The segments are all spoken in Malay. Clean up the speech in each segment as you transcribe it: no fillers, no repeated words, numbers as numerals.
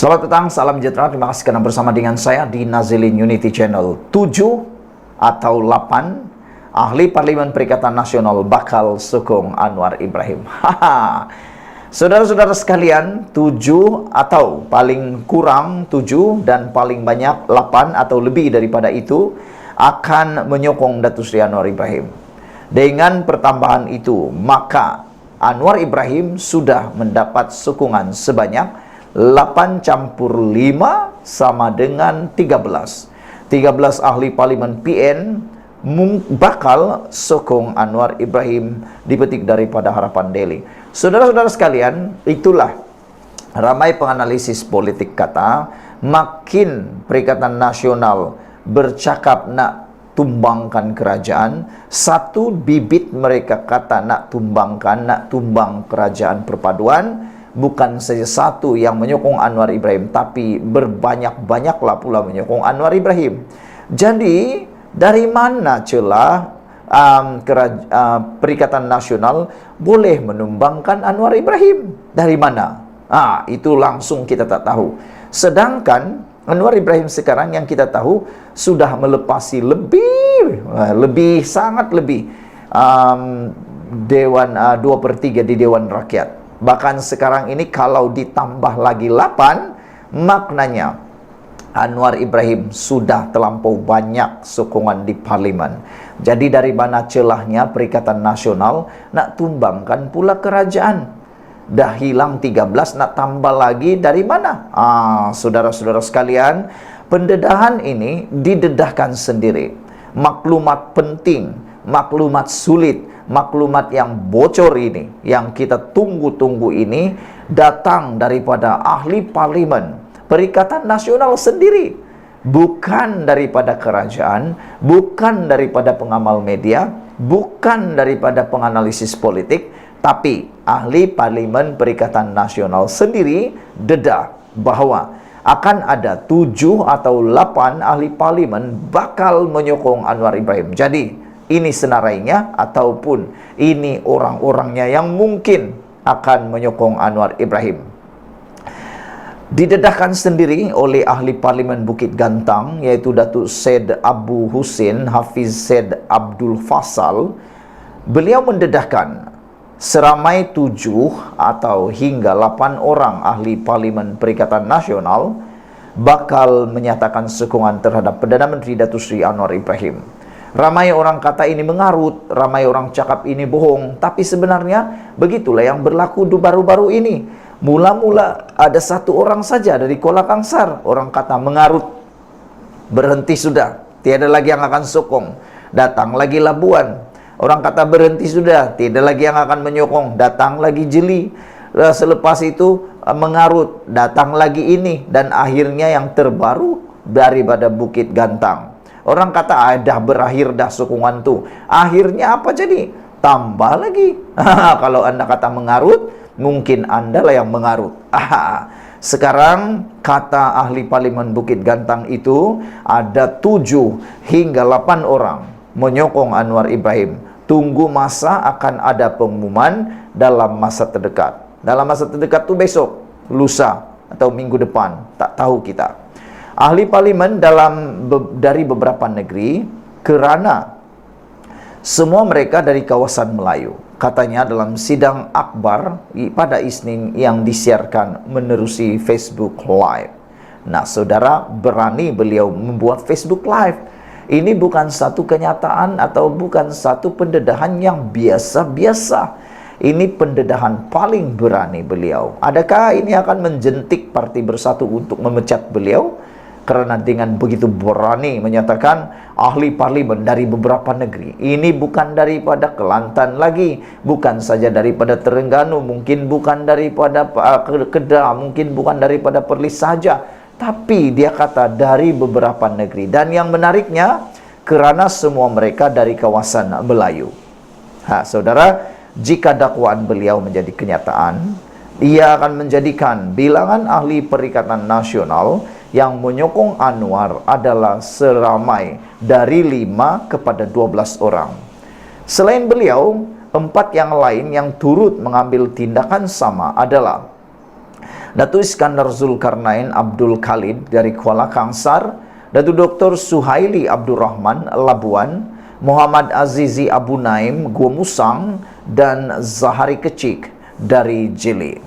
Selamat datang, salam sejahtera. Terima kasih karena bersama dengan saya di Nazilin Unity Channel. 7 atau 8 ahli Parlimen Perikatan Nasional bakal sokong Anwar Ibrahim. Saudara-saudara sekalian, 7 atau paling kurang 7 dan paling banyak 8 atau lebih daripada itu akan menyokong Datuk Seri Anwar Ibrahim. Dengan pertambahan itu, maka Anwar Ibrahim sudah mendapat sokongan sebanyak 8+5 sama dengan 13. 13 ahli Parlimen PN bakal sokong Anwar Ibrahim, dipetik daripada Harapan Daily. Saudara-saudara sekalian, itulah ramai penganalisis politik kata, makin Perikatan Nasional bercakap nak tumbangkan kerajaan, satu bibit mereka kata nak tumbang kerajaan perpaduan, bukan saja satu yang menyokong Anwar Ibrahim, tapi berbanyak-banyaklah pula menyokong Anwar Ibrahim. Jadi, dari mana celah Perikatan Nasional boleh menumbangkan Anwar Ibrahim? Dari mana? Itu langsung kita tak tahu. Sedangkan Anwar Ibrahim sekarang yang kita tahu sudah melepasi sangat lebih Dewan 2/3 di Dewan Rakyat. Bahkan sekarang ini kalau ditambah lagi 8, maknanya Anwar Ibrahim sudah terlampau banyak sokongan di Parlimen. Jadi dari mana celahnya Perikatan Nasional nak tumbangkan pula kerajaan? Dah hilang 13, nak tambah lagi dari mana? Saudara-saudara sekalian, pendedahan ini didedahkan sendiri. Maklumat penting, maklumat sulit, maklumat yang bocor ini, yang kita tunggu-tunggu ini, datang daripada ahli Parlimen Perikatan Nasional sendiri, bukan daripada kerajaan, bukan daripada pengamal media, bukan daripada penganalisis politik, tapi ahli Parlimen Perikatan Nasional sendiri dedah bahwa akan ada 7 atau 8 ahli Parlimen bakal menyokong Anwar Ibrahim. Jadi ini senarainya ataupun ini orang-orangnya yang mungkin akan menyokong Anwar Ibrahim. Didedahkan sendiri oleh ahli Parlimen Bukit Gantang, yaitu Datuk Syed Abu Husin Hafiz Syed Abdul Fasal. Beliau mendedahkan seramai 7 atau hingga 8 orang ahli Parlimen Perikatan Nasional bakal menyatakan sokongan terhadap Perdana Menteri Datuk Seri Anwar Ibrahim. Ramai orang kata ini mengarut, ramai orang cakap ini bohong, tapi sebenarnya begitulah yang berlaku baru-baru ini. Mula-mula ada satu orang saja dari Kuala Kangsar, orang kata mengarut, berhenti sudah, tiada lagi yang akan sokong. Datang lagi Labuan, orang kata berhenti sudah, tiada lagi yang akan menyokong. Datang lagi Jeli, selepas itu mengarut, datang lagi ini, dan akhirnya yang terbaru daripada Bukit Gantang. Orang kata dah berakhir dah sokongan tu. Akhirnya apa jadi? Tambah lagi. Kalau anda kata mengarut, mungkin anda lah yang mengarut. Sekarang kata ahli Parlimen Bukit Gantang itu ada 7 hingga 8 orang menyokong Anwar Ibrahim. Tunggu masa akan ada pengumuman dalam masa terdekat. Dalam masa terdekat tu besok, lusa atau minggu depan, tak tahu kita. Ahli Parlimen dari beberapa negeri, kerana semua mereka dari kawasan Melayu. Katanya dalam sidang akbar pada Isnin yang disiarkan menerusi Facebook Live. Nah, saudara, berani beliau membuat Facebook Live. Ini bukan satu kenyataan atau bukan satu pendedahan yang biasa-biasa. Ini pendedahan paling berani beliau. Adakah ini akan menjentik Parti Bersatu untuk memecat beliau? Kerana dengan begitu berani menyatakan ahli Parlimen dari beberapa negeri. Ini bukan daripada Kelantan lagi, bukan saja daripada Terengganu, mungkin bukan daripada Kedah, mungkin bukan daripada Perlis saja, tapi dia kata dari beberapa negeri. Dan yang menariknya, kerana semua mereka dari kawasan Melayu. Saudara, jika dakwaan beliau menjadi kenyataan, ia akan menjadikan bilangan ahli Perikatan Nasional yang menyokong Anwar adalah seramai dari 5 kepada 12 orang. Selain beliau, 4 yang lain yang turut mengambil tindakan sama adalah Datuk Iskandar Zulkarnain Abdul Khalid dari Kuala Kangsar, Datuk Dr. Suhaili Abdul Rahman Labuan, Muhammad Azizi Abu Naim Gua Musang, dan Zahari Kecik dari Jeli.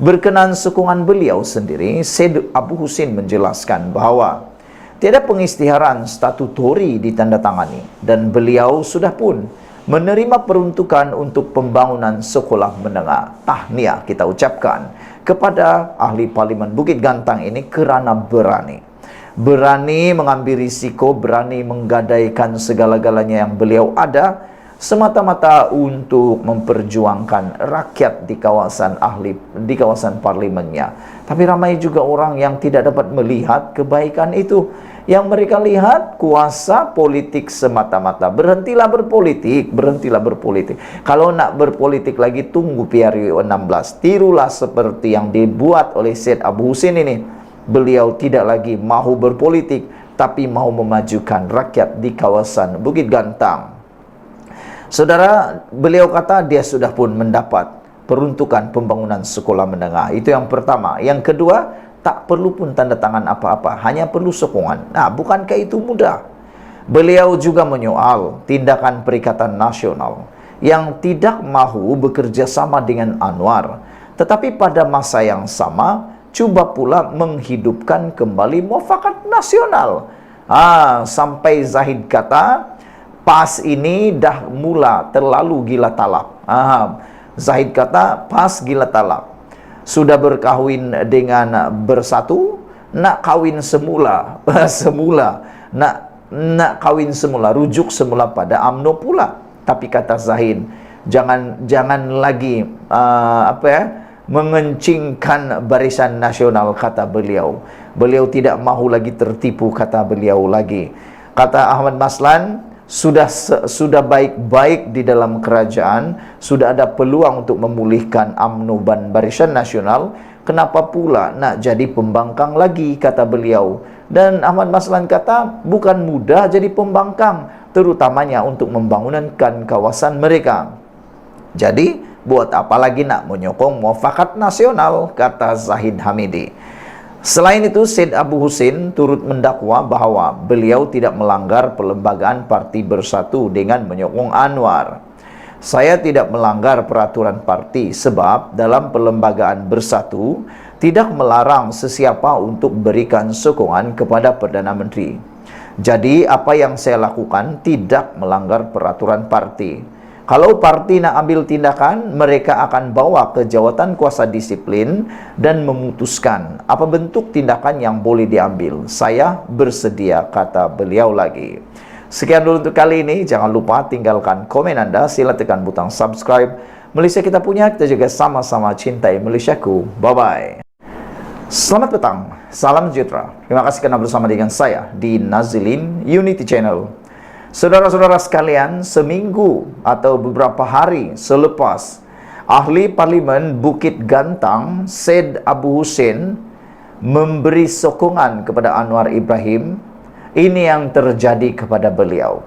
Berkenaan sokongan beliau sendiri, Syed Abu Husin menjelaskan bahawa tiada pengisytiharan statutori ditandatangani dan beliau sudah pun menerima peruntukan untuk pembangunan sekolah menengah. Tahniah kita ucapkan kepada ahli Parlimen Bukit Gantang ini kerana berani mengambil risiko, berani menggadaikan segala-galanya yang beliau ada semata-mata untuk memperjuangkan rakyat di kawasan parlimennya. Tapi ramai juga orang yang tidak dapat melihat kebaikan itu. Yang mereka lihat kuasa politik semata-mata. Berhentilah berpolitik. Kalau nak berpolitik lagi, tunggu PRU 16. Tirulah seperti yang dibuat oleh Syed Abu Husin ini. Beliau tidak lagi mahu berpolitik, tapi mahu memajukan rakyat di kawasan Bukit Gantang. Saudara, beliau kata dia sudah pun mendapat peruntukan pembangunan sekolah menengah. Itu yang pertama. Yang kedua, tak perlu pun tanda tangan apa-apa, hanya perlu sokongan. Nah, bukankah itu mudah? Beliau juga menyoal tindakan Perikatan Nasional yang tidak mahu bekerja sama dengan Anwar, tetapi pada masa yang sama cuba pula menghidupkan kembali Muafakat Nasional. Sampai Zahid kata, PAS ini dah mula terlalu gila talak. Zahid kata, PAS gila talak. Sudah berkahwin dengan Bersatu, nak kahwin semula. Nak kahwin semula, rujuk semula pada UMNO pula. Tapi kata Zahid, jangan lagi mengencingkan Barisan Nasional, kata beliau. Beliau tidak mahu lagi tertipu, kata beliau lagi. Kata Ahmad Maslan, sudah baik-baik di dalam kerajaan, sudah ada peluang untuk memulihkan UMNO dan Barisan Nasional, kenapa pula nak jadi pembangkang lagi, kata beliau. Dan Ahmad Maslan kata, bukan mudah jadi pembangkang, terutamanya untuk membangunkan kawasan mereka. Jadi, buat apa lagi nak menyokong Muafakat Nasional, kata Zahid Hamidi. Selain itu, Syed Abu Husin turut mendakwa bahawa beliau tidak melanggar perlembagaan Parti Bersatu dengan menyokong Anwar. Saya tidak melanggar peraturan parti sebab dalam perlembagaan Bersatu tidak melarang sesiapa untuk berikan sokongan kepada Perdana Menteri. Jadi, apa yang saya lakukan tidak melanggar peraturan parti. Kalau parti nak ambil tindakan, mereka akan bawa ke Jawatan Kuasa Disiplin dan memutuskan apa bentuk tindakan yang boleh diambil. Saya bersedia, kata beliau lagi. Sekian dulu untuk kali ini. Jangan lupa tinggalkan komen Anda. Sila tekan butang subscribe. Malaysia kita punya, kita juga sama-sama cintai Malaysiaku. Bye-bye. Selamat petang. Salam sejahtera. Terima kasih kerana bersama dengan saya di Nazilin Unity Channel. Saudara-saudara sekalian, seminggu atau beberapa hari selepas ahli Parlimen Bukit Gantang Syed Abu Husin memberi sokongan kepada Anwar Ibrahim, ini yang terjadi kepada beliau.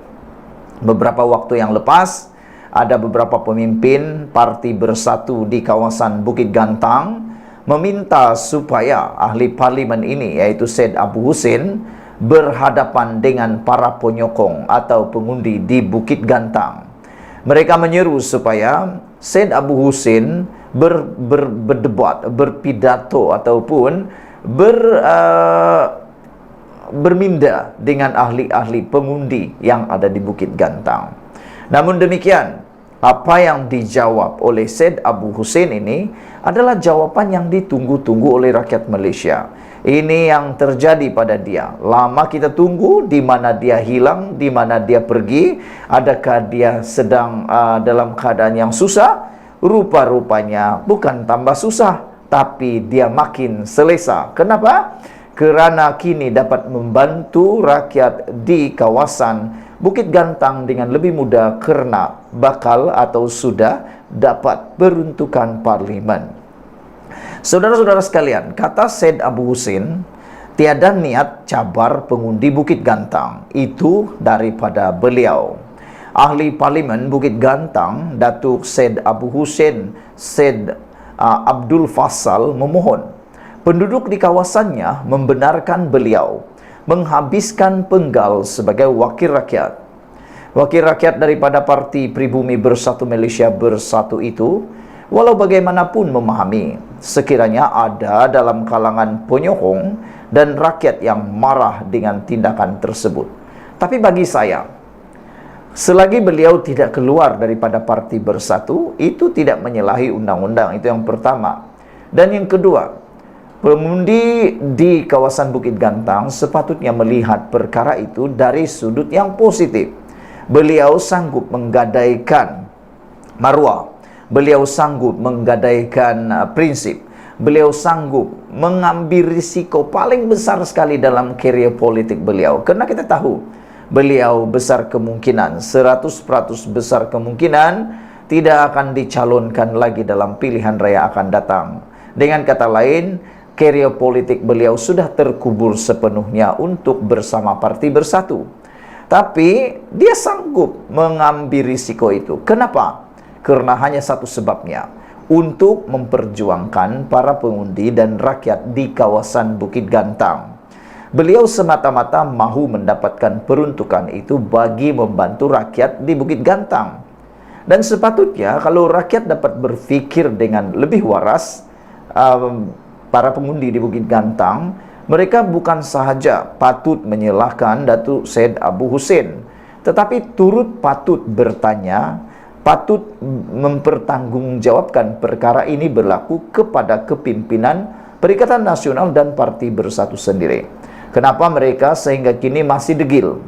Beberapa waktu yang lepas, ada beberapa pemimpin Parti Bersatu di kawasan Bukit Gantang meminta supaya ahli Parlimen ini, iaitu Syed Abu Husin, berhadapan dengan para penyokong atau pengundi di Bukit Gantang. Mereka menyeru supaya Syed Abu Husin berdebat, berpidato ataupun berminda dengan ahli-ahli pengundi yang ada di Bukit Gantang. Namun demikian, apa yang dijawab oleh Syed Abu Husin ini adalah jawapan yang ditunggu-tunggu oleh rakyat Malaysia. Ini yang terjadi pada dia. Lama kita tunggu, di mana dia hilang, di mana dia pergi, adakah dia sedang dalam keadaan yang susah? Rupa-rupanya bukan tambah susah, tapi dia makin selesa. Kenapa? Kerana kini dapat membantu rakyat di kawasan Bukit Gantang dengan lebih mudah kerana bakal atau sudah dapat peruntukan parlimen. Saudara-saudara sekalian, kata Syed Abu Husin, tiada niat cabar pengundi Bukit Gantang. Itu daripada beliau. Ahli Parlimen Bukit Gantang, Datuk Syed Abu Husin Syed Abdul Fassal memohon penduduk di kawasannya membenarkan beliau menghabiskan penggal sebagai wakil rakyat. Wakil rakyat daripada Parti Pribumi Bersatu Malaysia Bersatu itu, walau bagaimanapun memahami, sekiranya ada dalam kalangan penyokong dan rakyat yang marah dengan tindakan tersebut. Tapi bagi saya, selagi beliau tidak keluar daripada Parti Bersatu, itu tidak menyalahi undang-undang. Itu yang pertama. Dan yang kedua, pengundi di kawasan Bukit Gantang sepatutnya melihat perkara itu dari sudut yang positif. Beliau sanggup menggadaikan maruah, beliau sanggup menggadaikan prinsip, beliau sanggup mengambil risiko paling besar sekali dalam karier politik beliau. Karena kita tahu, beliau besar kemungkinan, 100% besar kemungkinan tidak akan dicalonkan lagi dalam pilihan raya akan datang. Dengan kata lain, karier politik beliau sudah terkubur sepenuhnya untuk bersama Parti Bersatu. Tapi dia sanggup mengambil risiko itu. Kenapa? Karena hanya satu sebabnya, untuk memperjuangkan para pengundi dan rakyat di kawasan Bukit Gantang. Beliau semata-mata mahu mendapatkan peruntukan itu bagi membantu rakyat di Bukit Gantang. Dan sepatutnya kalau rakyat dapat berfikir dengan lebih waras, para pengundi di Bukit Gantang, mereka bukan sahaja patut menyalahkan Datuk Syed Abu Hussein, tetapi turut patut bertanya, patut mempertanggungjawabkan perkara ini berlaku kepada kepimpinan Perikatan Nasional dan Parti Bersatu sendiri. Kenapa mereka sehingga kini masih degil?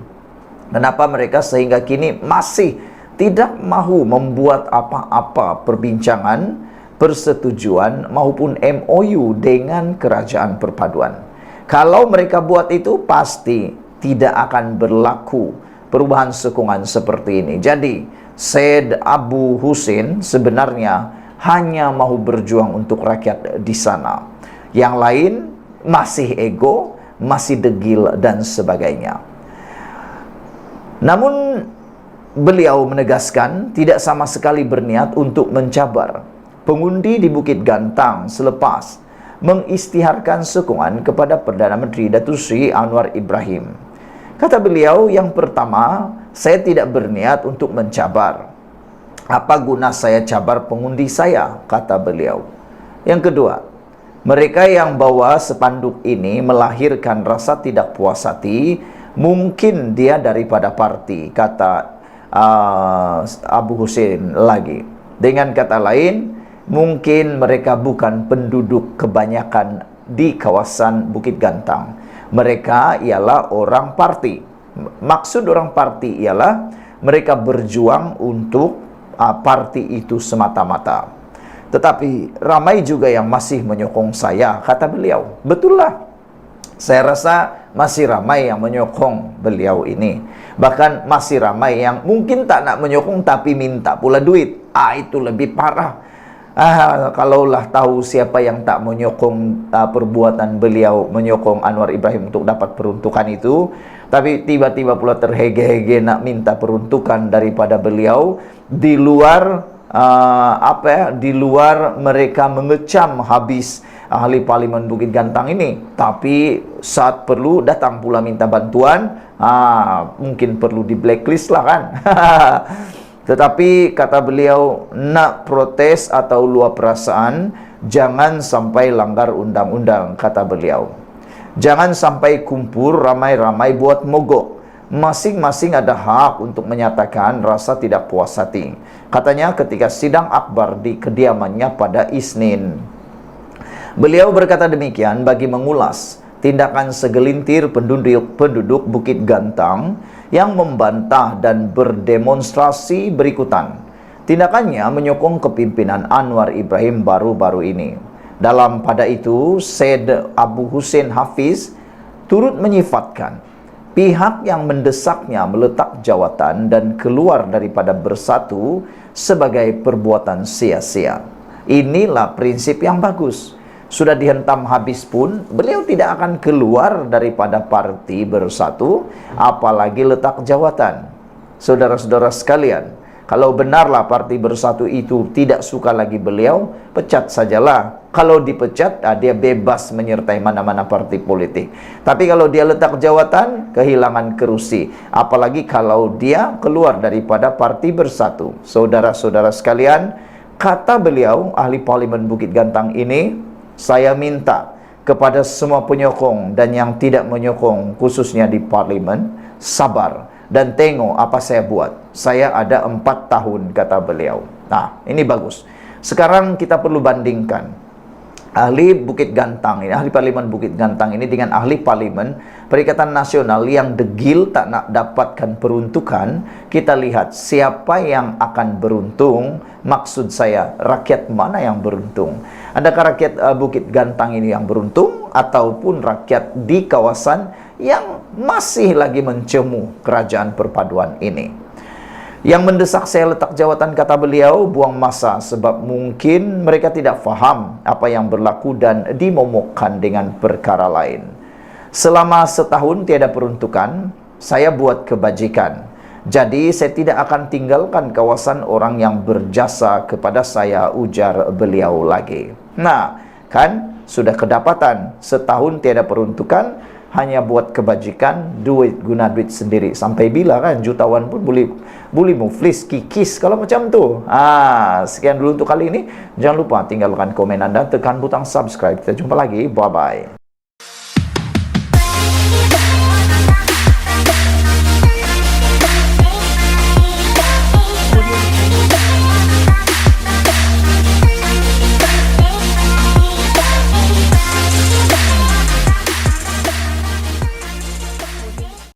Kenapa mereka sehingga kini masih tidak mahu membuat apa-apa perbincangan, persetujuan maupun MOU dengan Kerajaan Perpaduan? Kalau mereka buat itu, pasti tidak akan berlaku perubahan sokongan seperti ini. Jadi, Syed Abu Hussein sebenarnya hanya mahu berjuang untuk rakyat di sana. Yang lain masih ego, masih degil, dan sebagainya. Namun, beliau menegaskan tidak sama sekali berniat untuk mencabar pengundi di Bukit Gantang selepas mengisytiharkan sokongan kepada Perdana Menteri Datuk Seri Anwar Ibrahim. Kata beliau, yang pertama, saya tidak berniat untuk mencabar. Apa guna saya cabar pengundi saya? Kata beliau. Yang kedua, mereka yang bawa spanduk ini melahirkan rasa tidak puas hati, mungkin dia daripada parti, kata Abu Hussein lagi. Dengan kata lain, mungkin mereka bukan penduduk kebanyakan di kawasan Bukit Gantang. Mereka ialah orang parti. Maksud orang parti ialah mereka berjuang untuk parti itu semata-mata. Tetapi ramai juga yang masih menyokong saya, kata beliau. Betul lah. Saya rasa masih ramai yang menyokong beliau ini. Bahkan masih ramai yang mungkin tak nak menyokong tapi minta pula duit. Itu lebih parah. Kalaulah tahu siapa yang tak menyokong perbuatan beliau, menyokong Anwar Ibrahim untuk dapat peruntukan itu, tapi tiba-tiba pula terhege-hege nak minta peruntukan daripada beliau, di luar di luar mereka mengecam habis ahli parlimen Bukit Gantang ini, tapi saat perlu datang pula minta bantuan, mungkin perlu di blacklist lah kan. Tetapi kata beliau, nak protes atau luap perasaan, jangan sampai langgar undang-undang, kata beliau. Jangan sampai kumpul ramai-ramai buat mogok. Masing-masing ada hak untuk menyatakan rasa tidak puas hati. Katanya ketika sidang akbar di kediamannya pada Isnin. Beliau berkata demikian bagi mengulas tindakan segelintir penduduk Bukit Gantang yang membantah dan berdemonstrasi berikutan. Tindakannya menyokong kepimpinan Anwar Ibrahim baru-baru ini. Dalam pada itu, Syed Abu Hussein Hafiz turut menyifatkan pihak yang mendesaknya meletak jawatan dan keluar daripada Bersatu sebagai perbuatan sia-sia. Inilah prinsip yang bagus. Sudah dihentam habis pun, beliau tidak akan keluar daripada Parti Bersatu, apalagi letak jawatan. Saudara-saudara sekalian, Kalau benarlah Parti Bersatu itu tidak suka lagi beliau, pecat sajalah. Kalau dipecat, dia bebas menyertai mana-mana parti politik. Tapi kalau dia letak jawatan, kehilangan kerusi. Apalagi kalau dia keluar daripada Parti Bersatu. Saudara-saudara sekalian, kata beliau, ahli parlimen Bukit Gantang ini, saya minta kepada semua penyokong dan yang tidak menyokong, khususnya di parlimen, sabar dan tengok apa saya buat. Saya ada 4 tahun, kata beliau. Nah, ini bagus. Sekarang kita perlu bandingkan ahli Bukit Gantang ini, ahli parlimen Bukit Gantang ini dengan ahli parlimen Perikatan Nasional yang degil tak nak dapatkan peruntukan. Kita lihat siapa yang akan beruntung. Maksud saya, rakyat mana yang beruntung? Adakah rakyat Bukit Gantang ini yang beruntung, ataupun rakyat di kawasan yang masih lagi mencemu kerajaan perpaduan ini? Yang mendesak saya letak jawatan, kata beliau, buang masa, sebab mungkin mereka tidak faham apa yang berlaku dan dimomokkan dengan perkara lain. Selama setahun tiada peruntukan, saya buat kebajikan. Jadi saya tidak akan tinggalkan kawasan orang yang berjasa kepada saya, ujar beliau lagi. Nah, kan sudah kedapatan, setahun tiada peruntukan, hanya buat kebajikan, duit guna duit sendiri. Sampai bila kan jutawan pun boleh muflis, kikis kalau macam tu. Sekian dulu untuk kali ini. Jangan lupa tinggalkan komen anda, tekan butang subscribe. Kita jumpa lagi. Bye bye.